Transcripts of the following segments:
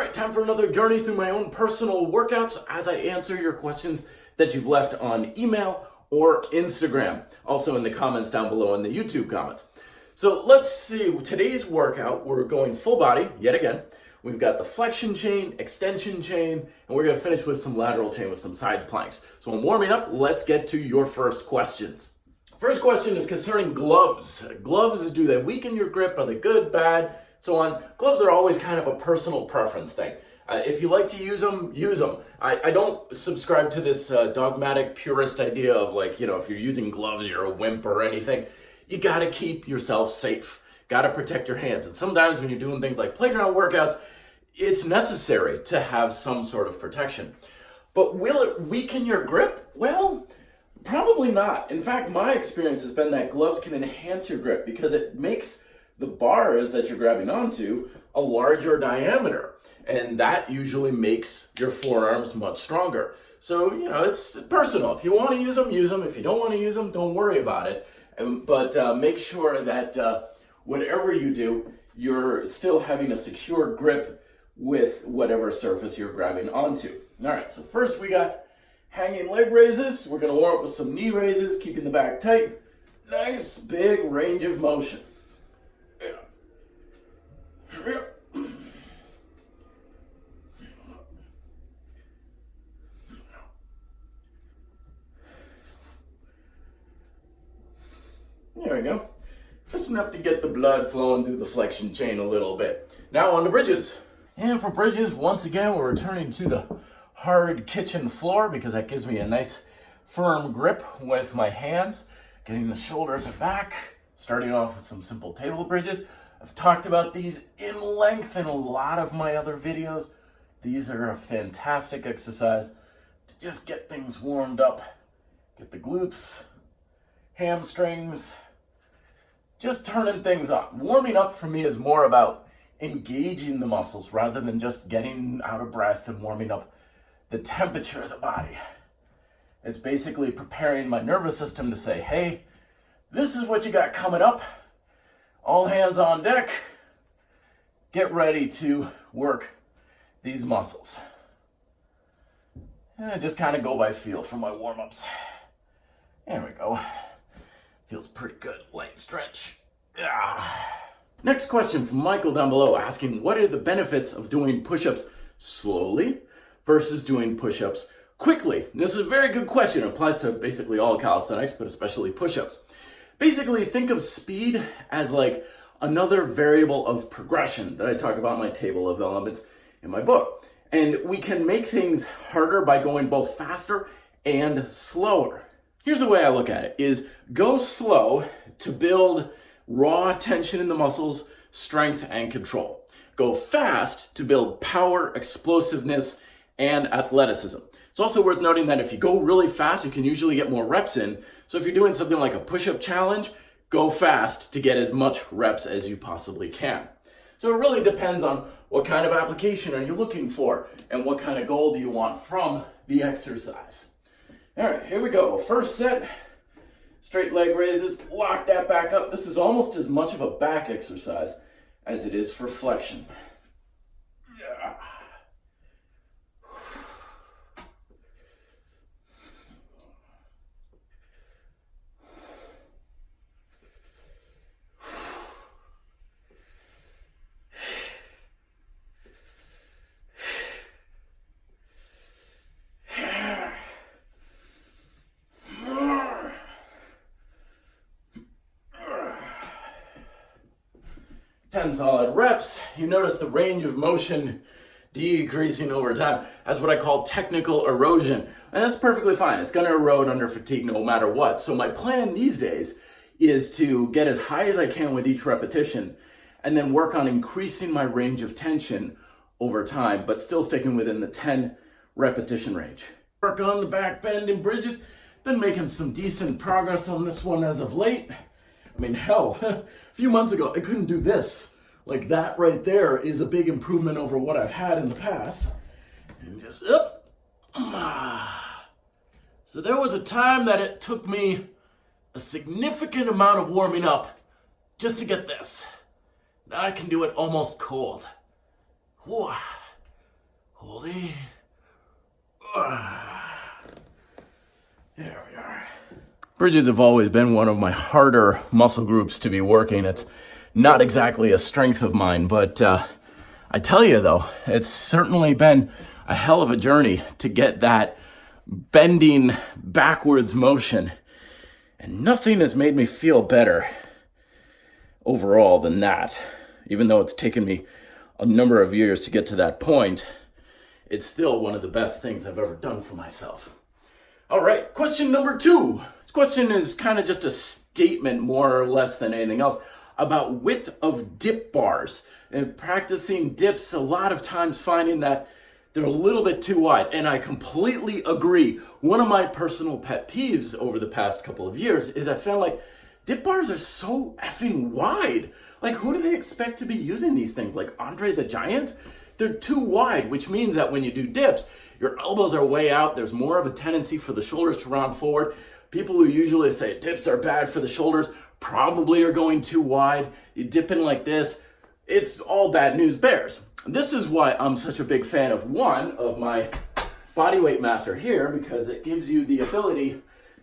right, time for another journey through my own personal workouts as I answer your questions that you've left on email or Instagram. Also in the comments down below in the YouTube comments. So let's see, today's workout, we're going full body, yet again. We've got the flexion chain, extension chain, and we're gonna finish with some lateral chain with some side planks. So I'm warming up, let's get to your first questions. First question is concerning gloves. Gloves, do they weaken your grip? Are they good, bad, so on? Gloves are always kind of a personal preference thing. If you like to use them, use them. I don't subscribe to this dogmatic purist idea of like, if you're using gloves, you're a wimp or anything. You gotta keep yourself safe. Gotta protect your hands. And sometimes when you're doing things like playground workouts, it's necessary to have some sort of protection. But will it weaken your grip? Well, probably not. In fact, my experience has been that gloves can enhance your grip because it makes the bars that you're grabbing onto a larger diameter. And that usually makes your forearms much stronger. So, it's personal. If you want to use them, use them. If you don't want to use them, don't worry about it. But make sure that whatever you do, you're still having a secure grip with whatever surface you're grabbing onto. All right, so first we got hanging leg raises. We're going to warm up with some knee raises, keeping the back tight. Nice big range of motion. There we go. Just enough to get the blood flowing through the flexion chain a little bit. Now on to bridges. And for bridges, once again, we're returning to the hard kitchen floor because that gives me a nice firm grip with my hands, getting the shoulders back, starting off with some simple table bridges. I've talked about these in length in a lot of my other videos. These are a fantastic exercise to just get things warmed up, get the glutes, hamstrings, just turning things up. Warming up for me is more about engaging the muscles rather than just getting out of breath and warming up the temperature of the body. It's basically preparing my nervous system to say, hey, this is what you got coming up. All hands on deck. Get ready to work these muscles. And I just kind of go by feel for my warm-ups. There we go. Feels pretty good. Light stretch. Next question from Michael down below asking, what are the benefits of doing push-ups slowly versus doing push-ups quickly? And this is a very good question. It applies to basically all calisthenics, but especially push-ups. Basically, think of speed as like another variable of progression that I talk about in my table of elements in my book. And we can make things harder by going both faster and slower. Here's the way I look at it, is go slow to build raw tension in the muscles, strength, and control. Go fast to build power, explosiveness, and athleticism. It's also worth noting that if you go really fast, you can usually get more reps in. So if you're doing something like a push-up challenge, go fast to get as much reps as you possibly can. So it really depends on what kind of application are you looking for and what kind of goal do you want from the exercise. All right, here we go. First set, straight leg raises, lock that back up. This is almost as much of a back exercise as it is for flexion. Yeah. Ten solid reps. You notice the range of motion decreasing over time. That's what I call technical erosion. And that's perfectly fine. It's going to erode under fatigue no matter what. So my plan these days is to get as high as I can with each repetition and then work on increasing my range of tension over time, but still sticking within the 10 repetition range. Work on the back bend and bridges. Been making some decent progress on this one as of late. I mean, hell, a few months ago, I couldn't do this. Like that right there is a big improvement over what I've had in the past. And just up. So there was a time that it took me a significant amount of warming up just to get this. Now I can do it almost cold. Whew. Holding. There we are. Bridges have always been one of my harder muscle groups to be working. It's not exactly a strength of mine, but I tell you though, it's certainly been a hell of a journey to get that bending backwards motion. And nothing has made me feel better overall than that. Even though it's taken me a number of years to get to that point, it's still one of the best things I've ever done for myself. All right, question number 2. This question is kind of just a statement, more or less than anything else, about width of dip bars. And practicing dips, a lot of times finding that they're a little bit too wide. And I completely agree. One of my personal pet peeves over the past couple of years is I feel like dip bars are so effing wide. Like, who do they expect to be using these things? Like Andre the Giant? They're too wide, which means that when you do dips, your elbows are way out. There's more of a tendency for the shoulders to round forward. People who usually say dips are bad for the shoulders probably are going too wide. You dip in like this, it's all bad news bears. This is why I'm such a big fan of my Bodyweight Master here, because it gives you the ability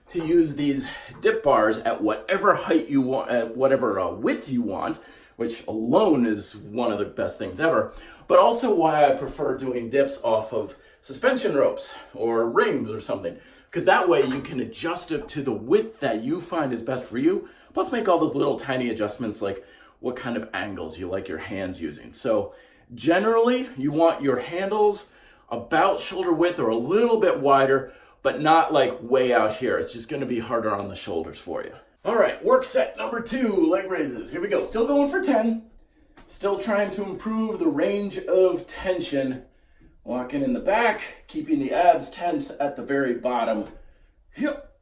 to use these dip bars at whatever height you want, at whatever width you want, which alone is one of the best things ever, but also why I prefer doing dips off of suspension ropes or rings or something, because that way you can adjust it to the width that you find is best for you, plus make all those little tiny adjustments like what kind of angles you like your hands using. So generally, you want your handles about shoulder width or a little bit wider, but not like way out here. It's just gonna be harder on the shoulders for you. All right, work set number 2, leg raises. Here we go, still going for 10. Still trying to improve the range of tension. Walking in the back, keeping the abs tense at the very bottom. Yep.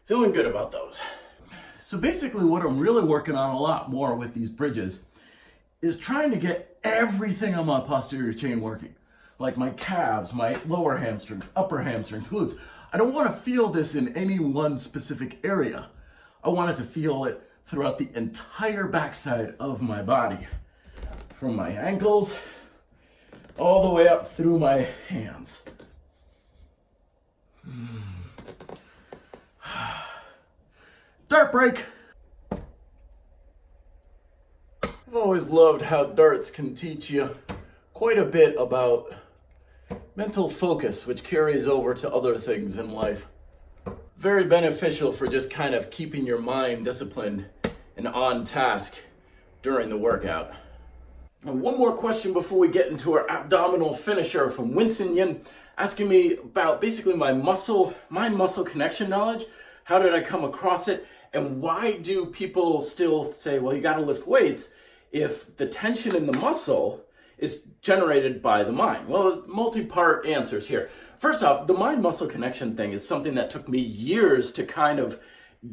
Feeling good about those. So basically what I'm really working on a lot more with these bridges is trying to get everything on my posterior chain working. Like my calves, my lower hamstrings, upper hamstrings, glutes. I don't want to feel this in any one specific area. I want it to feel it throughout the entire backside of my body. From my ankles all the way up through my hands. Dart break. I've always loved how darts can teach you quite a bit about mental focus, which carries over to other things in life. Very beneficial for just kind of keeping your mind disciplined and on task during the workout. And one more question before we get into our abdominal finisher from Winston Yin, asking me about basically my muscle connection knowledge. How did I come across it? And why do people still say, well, you got to lift weights if the tension in the muscle is generated by the mind? Well, multi-part answers here. First off, the mind-muscle connection thing is something that took me years to kind of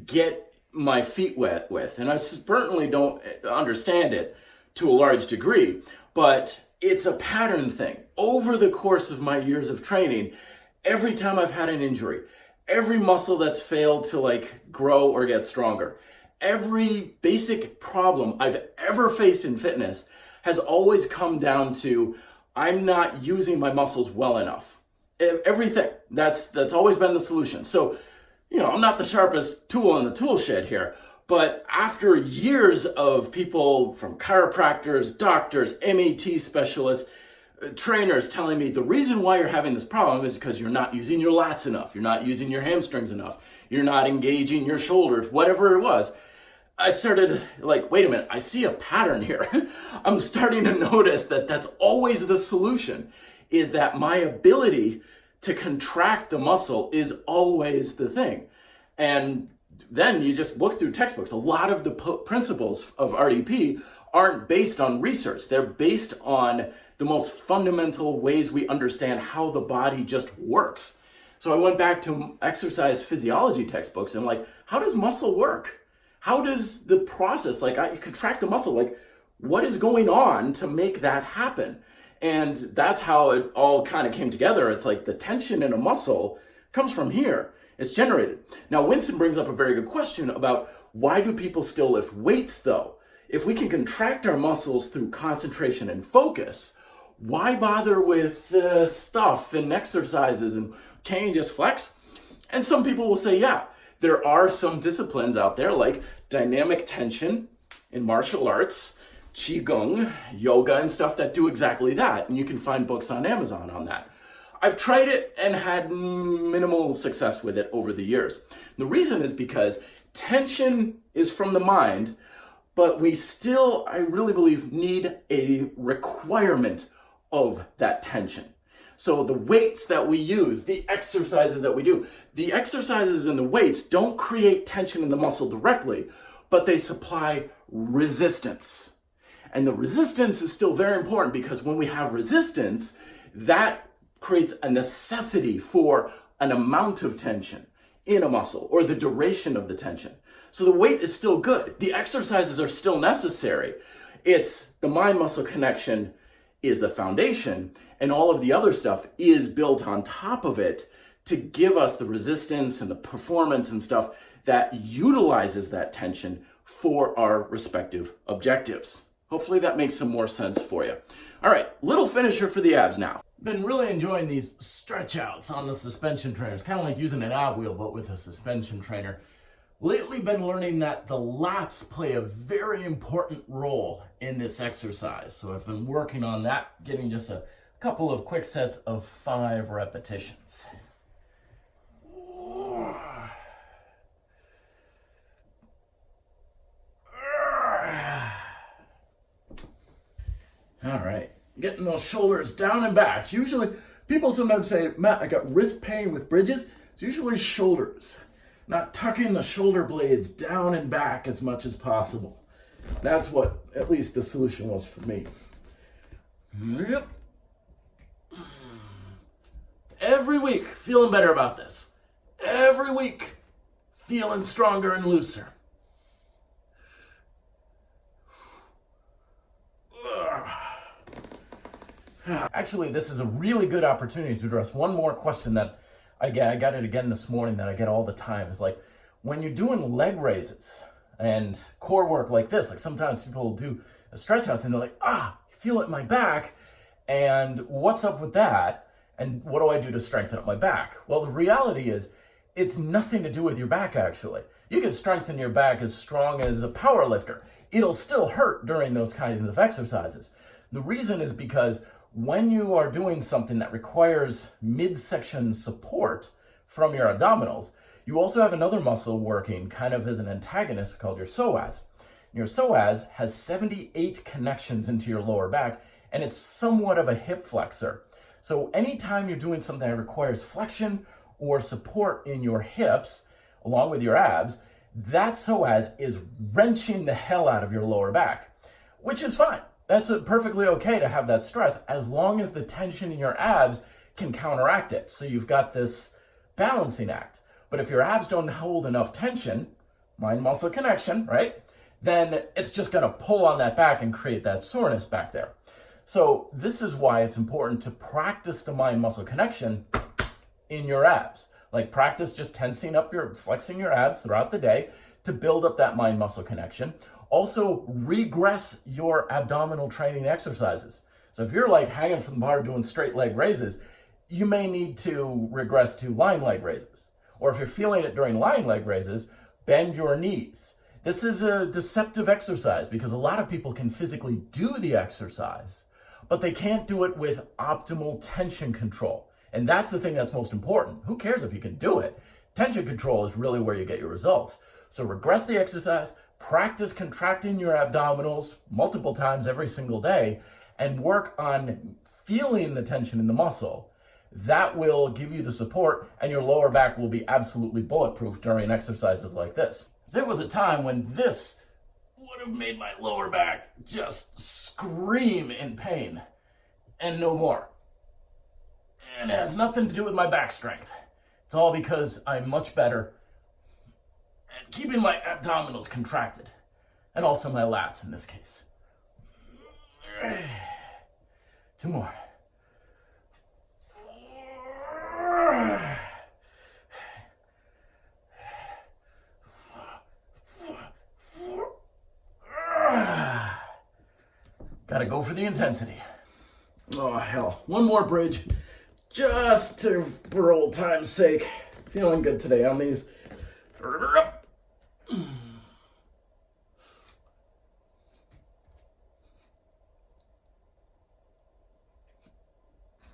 get my feet wet with. And I certainly don't understand it to a large degree, but it's a pattern thing. Over the course of my years of training, every time I've had an injury, every muscle that's failed to like grow or get stronger, every basic problem I've ever faced in fitness has always come down to I'm not using my muscles well enough. Everything. That's always been the solution. So, I'm not the sharpest tool in the tool shed here, but after years of people from chiropractors, doctors, MAT specialists, trainers telling me the reason why you're having this problem is because you're not using your lats enough, you're not using your hamstrings enough, you're not engaging your shoulders, whatever it was, I started like, wait a minute, I see a pattern here. I'm starting to notice that that's always the solution, is that my ability to contract the muscle is always the thing. And then you just look through textbooks. A lot of the principles of RDP aren't based on research. They're based on the most fundamental ways we understand how the body just works. So I went back to exercise physiology textbooks and like, how does muscle work? How does the process, like I contract the muscle, like what is going on to make that happen? And that's how it all kind of came together. It's like the tension in a muscle comes from here. It's generated. Now, Winston brings up a very good question about why do people still lift weights though? If we can contract our muscles through concentration and focus, why bother with stuff and exercises, and can't you just flex? And some people will say, yeah, there are some disciplines out there like dynamic tension in martial arts, qigong, yoga, and stuff that do exactly that. And you can find books on Amazon on that. I've tried it and had minimal success with it over the years. The reason is because tension is from the mind, but we still, I really believe, need a requirement of that tension. So the weights that we use, the exercises that we do, the exercises and the weights don't create tension in the muscle directly, but they supply resistance. And the resistance is still very important because when we have resistance, that creates a necessity for an amount of tension in a muscle or the duration of the tension. So the weight is still good. The exercises are still necessary. It's the mind-muscle connection is the foundation, and all of the other stuff is built on top of it to give us the resistance and the performance and stuff that utilizes that tension for our respective objectives. Hopefully that makes some more sense for you. All right, little finisher for the abs now. Been really enjoying these stretch outs on the suspension trainers, kind of like using an ab wheel, but with a suspension trainer. Lately been learning that the lats play a very important role in this exercise. So I've been working on that, getting just a couple of quick sets of 5 repetitions. All right, getting those shoulders down and back. Usually, people sometimes say, Matt, I got wrist pain with bridges. It's usually shoulders. Not tucking the shoulder blades down and back as much as possible. That's what, at least, the solution was for me. Yep. Every week, feeling better about this. Every week, feeling stronger and looser. Actually, this is a really good opportunity to address one more question that I got it again this morning that I get all the time. It's like, when you're doing leg raises and core work like this, like sometimes people do a stretch outs and they're like, I feel it in my back. And what's up with that? And what do I do to strengthen up my back? Well, the reality is it's nothing to do with your back, actually. You can strengthen your back as strong as a power lifter. It'll still hurt during those kinds of exercises. The reason is because when you are doing something that requires midsection support from your abdominals, you also have another muscle working kind of as an antagonist called your psoas. Your psoas has 78 connections into your lower back, and it's somewhat of a hip flexor. So anytime you're doing something that requires flexion or support in your hips, along with your abs, that psoas is wrenching the hell out of your lower back, which is fine. That's perfectly okay to have that stress as long as the tension in your abs can counteract it. So you've got this balancing act. But if your abs don't hold enough tension, mind-muscle connection, right? Then it's just going to pull on that back and create that soreness back there. So this is why it's important to practice the mind-muscle connection in your abs. Like practice just flexing your abs throughout the day to build up that mind-muscle connection. Also, regress your abdominal training exercises. So if you're like hanging from the bar doing straight leg raises, you may need to regress to lying leg raises. Or if you're feeling it during lying leg raises, bend your knees. This is a deceptive exercise because a lot of people can physically do the exercise, but they can't do it with optimal tension control. And that's the thing that's most important. Who cares if you can do it? Tension control is really where you get your results. So regress the exercise, practice contracting your abdominals multiple times every single day, and work on feeling the tension in the muscle. That will give you the support, and your lower back will be absolutely bulletproof during exercises like this. There was a time when this would have made my lower back just scream in pain, and no more. And it has nothing to do with my back strength. It's all because I'm much better at keeping my abdominals contracted, and also my lats in this case. Two more. Gotta go for the intensity. Oh, hell. One more bridge, just for old time's sake. Feeling good today on these.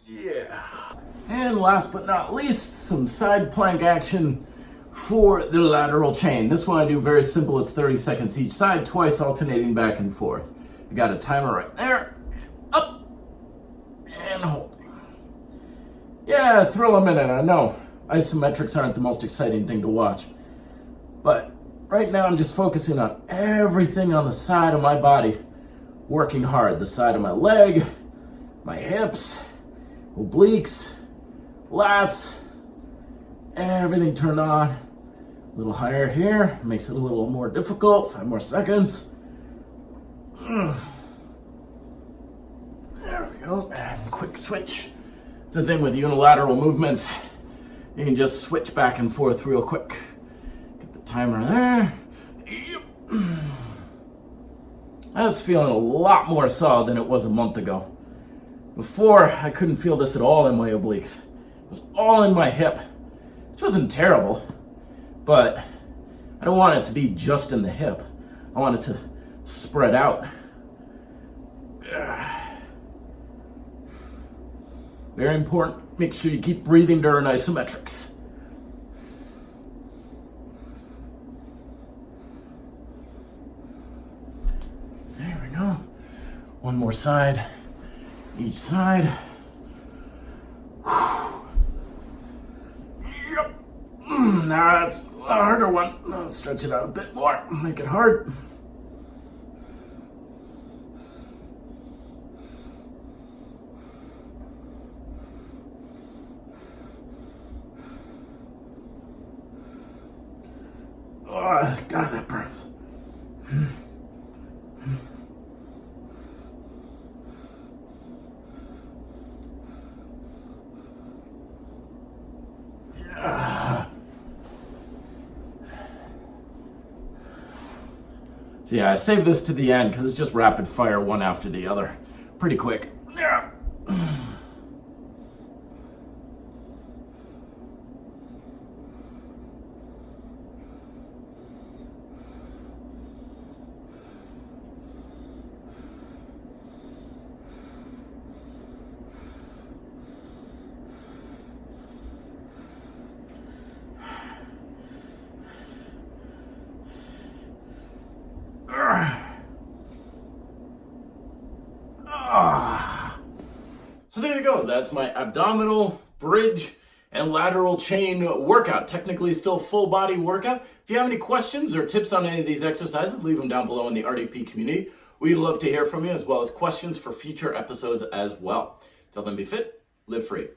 Yeah. And last but not least, some side plank action for the lateral chain. This one I do very simple. It's 30 seconds each side, twice alternating back and forth. I got a timer right there. Up and hold. Yeah, thrill a minute. I know isometrics aren't the most exciting thing to watch, but right now I'm just focusing on everything on the side of my body, working hard. The side of my leg, my hips, obliques, lats, everything turned on. A little higher here, makes it a little more difficult. 5 more seconds. There we go, and quick switch. It's the thing with unilateral movements. You can just switch back and forth real quick. Get the timer there. That's feeling a lot more solid than it was a month ago. Before, I couldn't feel this at all in my obliques. It was all in my hip, which wasn't terrible, but I don't want it to be just in the hip. I want it to spread out. Very important. Make sure you keep breathing during isometrics. There we go. One more side. Each side. Yep. Now that's a harder one. I'll stretch it out a bit more. Make it hard. Oh, God, that burns. So yeah, I saved this to the end because it's just rapid fire, one after the other. Pretty quick. Yeah. So there you go. That's my abdominal, bridge, and lateral chain workout. Technically still full body workout. If you have any questions or tips on any of these exercises, leave them down below in the RDP community. We'd love to hear from you, as well as questions for future episodes as well. Till then, be fit, live free.